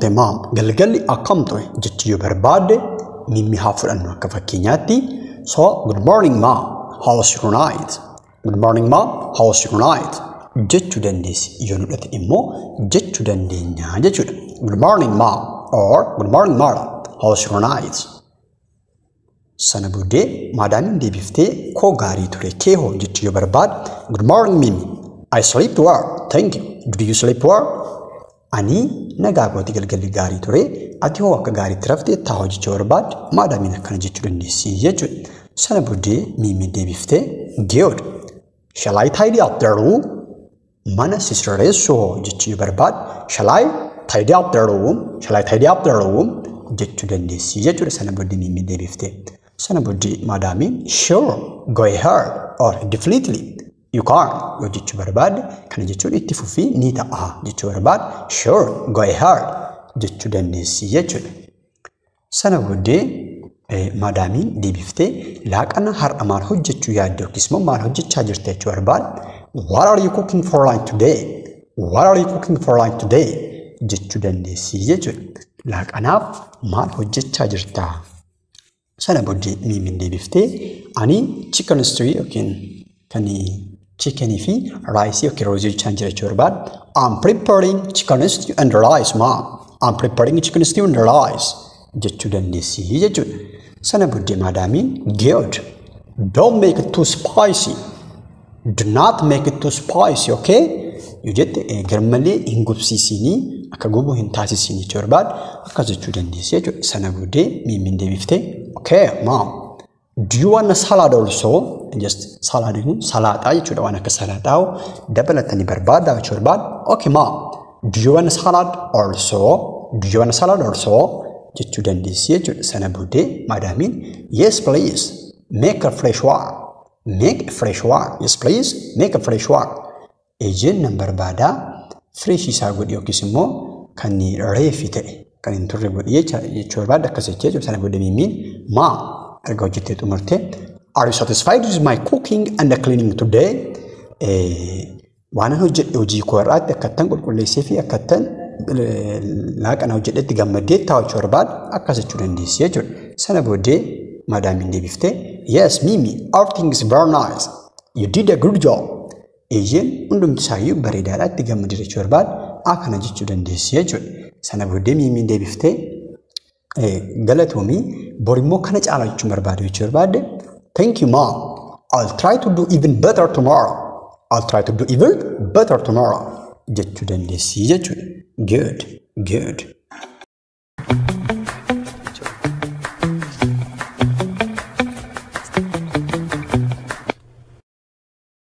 Okay, mom. Galgalli akkam ture jechi yoo barbaadde mimmi haa fudhannu akka fakkeenyaatti. So, good morning, mom. How was your night? Good morning, mom. How was your night? Jechuu dandeessi. Yoo nudhate immoo jechuu dandeenya jechuudha. Good morning, mom. Or good morning, mother. How was your night? Sana booddee maadaamiin deebiftee koo gaarii ture kee hoo jechuu yoo barbaadde. Good morning, Mimi. I sleep well. Thank you. Do you sleep well? Ani nagaa kooti galgalli gaarii ture. Ati hoo akka gaariitti raftee taa'oo jechuu barbaadde maadaamiin akkana jechuu dandeessi jechuudha. Sana booddee Mimi deebiftee good. Shall I tidy up the room? Mana sisirreessu hoo jechuu yoo barbaadde. Shall I tidy up the room? Shall I tidy up the room? Jechuu dandeessi jechuudha. Sana booddee Mimi deebiftee. Sana booddee maadaamiin sure go ahead or definitely you can yoo jechuu barbaadde kana jechuun itti fufii ni ta'a jechuu barbaadde sure go ahead jechuu dandeessi jechuudha. Sana booddee maadaamiin deebiftee laaqana har'a maal hojjechuu yaadde yookiis immoo maal hojjechaa jirte jechuu barbaadde what are you cooking for lunch today? What are you cooking for lunch today? Jechuu dandeessi jechuudha. Laaqanaaf maal hojjechaa jirta? Sana booddee Mimiin deebiftee ani chicken stew yookiin kan chicken fi rice yookiin roozii jechaan jira jechuu barbaadde I'm preparing chicken stew and rice, mom. I'm preparing chicken stew and rice jechuu dandeessi jechuudha. Sana booddee maadaamiin good. Don't make it too spicy. Do not make it too spicy, okay? Yoo jette garmalee hin gubsiisinii akka gubuu hin taasisiin jechuu barbaadde akkas jechuu dandeessi jechuudha. Sana booddee Mimiin deebiftee okay, mom. Do you want a salad also? Just salad kun salaaxaa jechuudha waan akka salaaxaa dabalatanii barbaadda jechuu barbaadde. Okay, mom. Do you want a salad also? Do you want a salad also? Jechuu dandeessi jechuudha. Sana booddee maadaamiin yes please make a fresh one. Make a fresh one. Yes please make a fresh one. Ejeen nan barbaadaa fresh isaa godhi yookiis immoo kan reefi ta'e kan hin turre godhi jechuu barbaadde akkas jechuudha. Sana booddee Mimiin mom erga hojjettee xumurtee are you satisfied with my cooking and cleaning today? Waan hojjedhe hojii koo irratti akkattan qulqulleessee fi akkattan laaqana hojjedhetti gammadee taa'uu jechuu barbaadde akkas jechuu dandeessi jechuudha. Sana booddee maadaamiin deebiftee yes Mimi everything is very nice. You did a good job. Ejeen hundumti isaayyuu bareedaadha itti gammadee jechuu barbaadde akkana jechuu dandeessi jechuudha. Sana booddee Mimiin deebiftee galatoomii borimmoo kana caalaa jechuun barbaade jechuu barbaadde thank you, mom. I'll try to do even better tomorrow. I'll try to do even better tomorrow jechuu dandeessi jechuudha. Good.